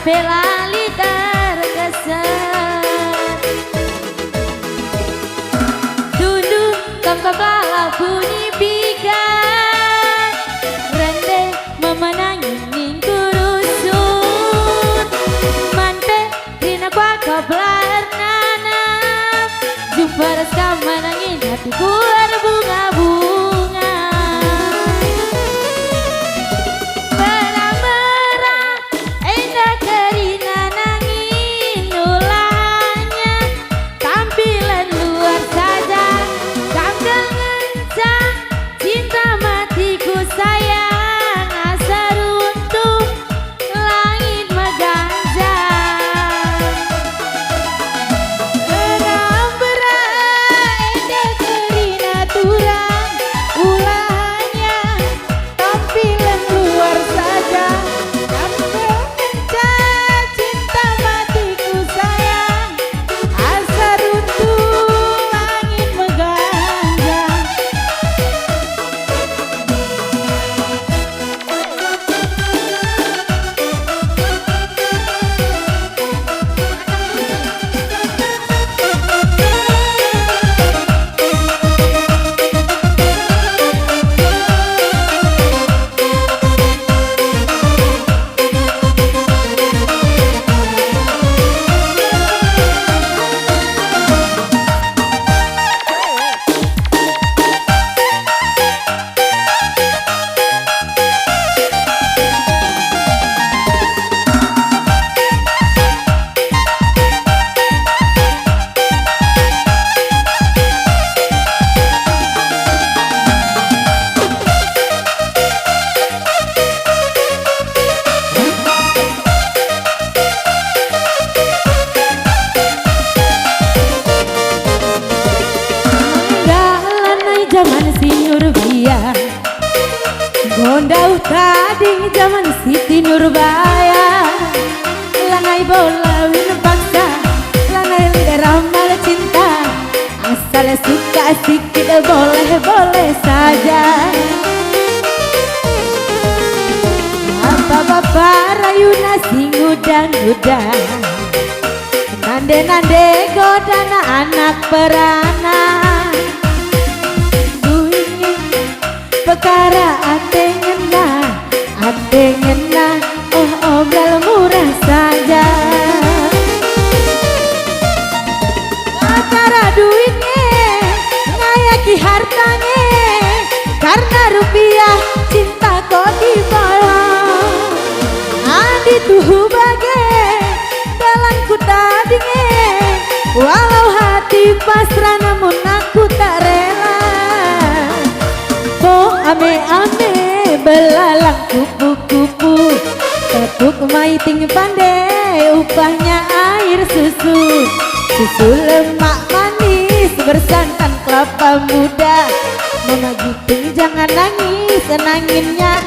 sampai lali terkesan. Tunduk kembali bunyi pikat, rende memenangi minggu rusun. Mante rina kuaka belar nana, jumpa rasa menangin hatiku berbunga-bunga. Merah-merah indah kerina nangin ulahnya, tampilan luar saja kandang encang, cinta matiku sayang asa runtuh langit megajang. Merah-merah indah kerina turang ulahnya, tampilan luar saja kandang encang, cinta matiku sayang asa runtuh langit megajang. Dalanai zaman si Nurbia, gondau tading zaman Siti Nurbaya. Lanai bola win paksa, lanai ramal cinta, asal suka sikit boleh-boleh saja. Bapak-bapak rayu nasi ngudang-ngudang, nande-nande godana anak peranak. Bunyi perkara ate ngena, oh obral murah saja. Antara duitnya ngayaki hartanya, karena rupiah cinta kok dibalas. Adi tuh bagai dalam ku tadinya, walau hati pasrah namun aku tak rela. Oh ame-ame belalang kupu-kupu, tepuk maiting pandai upahnya air susu. Susu lemak manis bersantan kelapa muda, Mama Giting jangan nangis, nanginnya